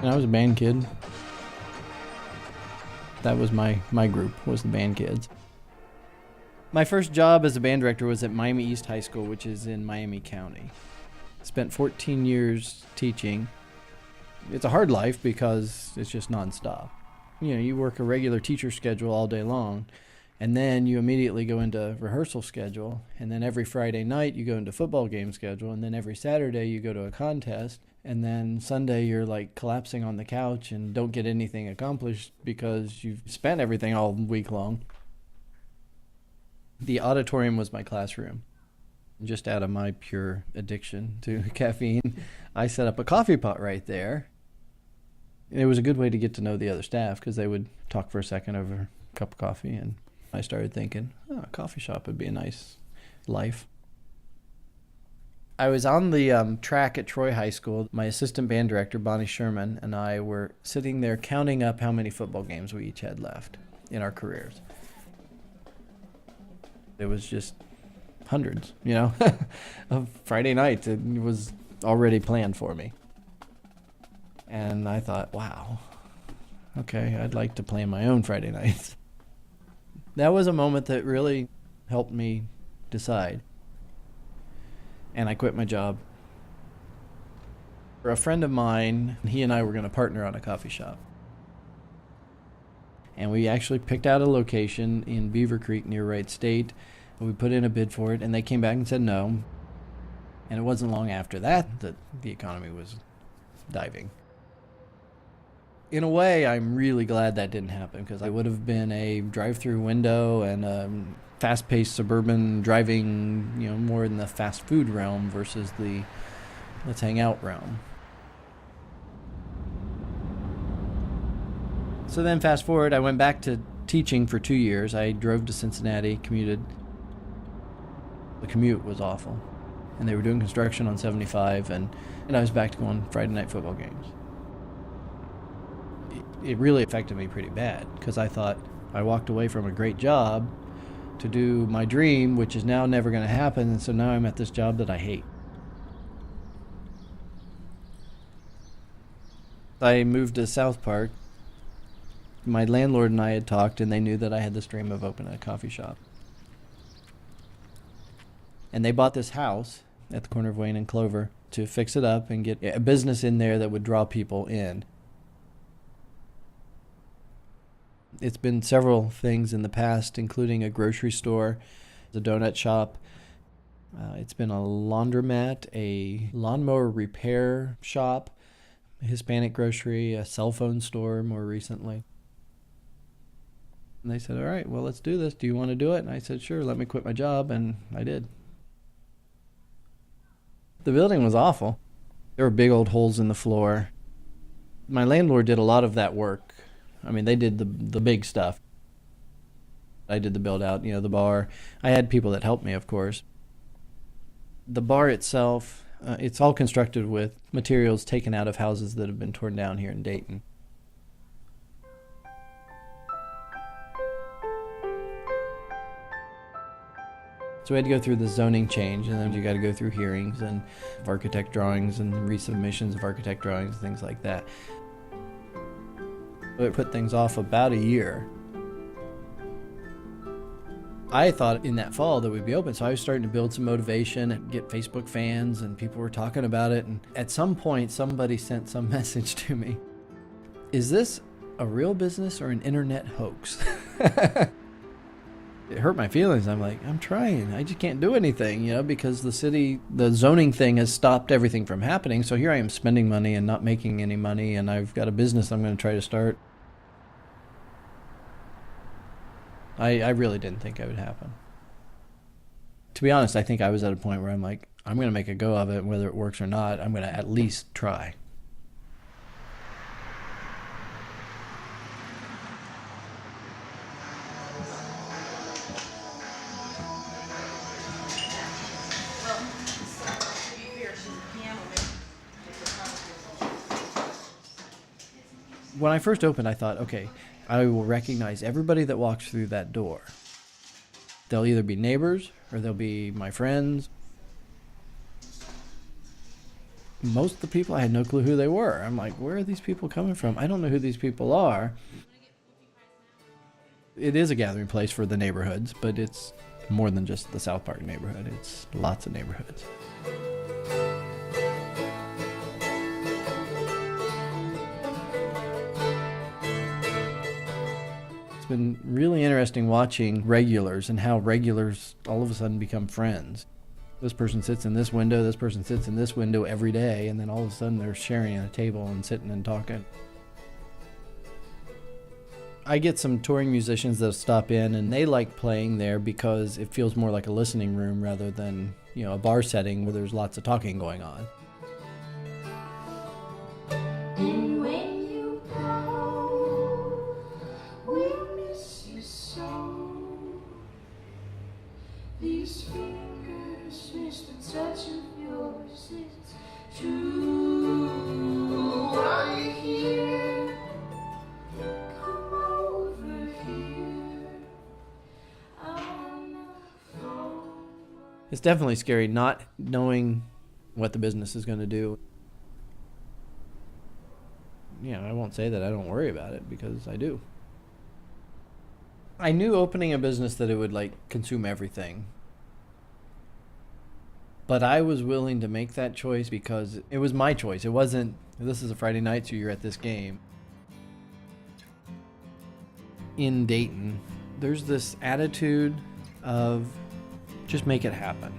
And I was a band kid. That was my group, was the band kids. My first job as a band director was at Miami East High School, which is in Miami County. Spent 14 years teaching. It's a hard life because it's just nonstop. You know, you work a regular teacher schedule all day long, and then you immediately go into rehearsal schedule, and then every Friday night you go into football game schedule, and then every Saturday you go to a contest, and then Sunday you're like collapsing on the couch and don't get anything accomplished because you've spent everything all week long. The auditorium was my classroom. Just out of my pure addiction to caffeine, I set up a coffee pot right there. It was a good way to get to know the other staff because they would talk for a second over a cup of coffee, and I started thinking, oh, a coffee shop would be a nice life. I was on the track at Troy High School. My assistant band director, Bonnie Sherman, and I were sitting there counting up how many football games we each had left in our careers. It was just hundreds, you know, of Friday nights. It was already planned for me. And I thought, wow, okay, I'd like to plan my own Friday nights. That was a moment that really helped me decide. And I quit my job. For a friend of mine, he and I were going to partner on a coffee shop. And we actually picked out a location in Beaver Creek near Wright State. We put in a bid for it, and they came back and said no. And it wasn't long after that that the economy was diving. In a way, I'm really glad that didn't happen, because I would have been a drive-through window and a fast-paced suburban driving, you know, more in the fast food realm versus the let's hang out realm. So then fast forward, I went back to teaching for 2 years. I drove to Cincinnati, commuted. The commute was awful. And they were doing construction on 75, and I was back to going Friday night football games. It really affected me pretty bad, because I thought I walked away from a great job to do my dream, which is now never going to happen, and so now I'm at this job that I hate. I moved to South Park. My landlord and I had talked, and they knew that I had this dream of opening a coffee shop. And they bought this house at the corner of Wayne and Clover to fix it up and get a business in there that would draw people in. It's been several things in the past, including a grocery store, a donut shop. It's been a laundromat, a lawnmower repair shop, a Hispanic grocery, a cell phone store more recently. And they said, all right, well, let's do this. Do you want to do it? And I said, sure, let me quit my job. And I did. The building was awful. There were big old holes in the floor. My landlord did a lot of that work. I mean, they did the big stuff. I did the build out, you know, the bar. I had people that helped me, of course. The bar itself, it's all constructed with materials taken out of houses that have been torn down here in Dayton. So we had to go through the zoning change, and then you got to go through hearings and architect drawings and resubmissions of architect drawings, things like that. It put things off about a year. I thought in that fall that we'd be open, so I was starting to build some motivation and get Facebook fans, and people were talking about it. And at some point, somebody sent some message to me. Is this a real business or an internet hoax? It hurt my feelings. I'm like, I'm trying. I just can't do anything, you know, because the zoning thing has stopped everything from happening. So here I am spending money and not making any money, and I've got a business I'm going to try to start. I really didn't think it would happen. To be honest, I think I was at a point where I'm like, I'm going to make a go of it, whether it works or not. I'm going to at least try. When I first opened, I thought, okay, I will recognize everybody that walks through that door. They'll either be neighbors or they'll be my friends. Most of the people, I had no clue who they were. I'm like, where are these people coming from? I don't know who these people are. It is a gathering place for the neighborhoods, but it's more than just the South Park neighborhood. It's lots of neighborhoods. It's been really interesting watching regulars and how regulars all of a sudden become friends. This person sits in this window, this person sits in this window every day, and then all of a sudden they're sharing at a table and sitting and talking. I get some touring musicians that stop in, and they like playing there because it feels more like a listening room rather than, you know, a bar setting where there's lots of talking going on. And when you go, we'll miss you so. These fingers miss the touch of yours. It's true. Are you here? Come over here. On the phone. It's definitely scary not knowing what the business is going to do. You know, I won't say that I don't worry about it, because I do. I knew opening a business that it would like consume everything. But I was willing to make that choice because it was my choice. It wasn't, this is a Friday night, so you're at this game. In Dayton, there's this attitude of just make it happen.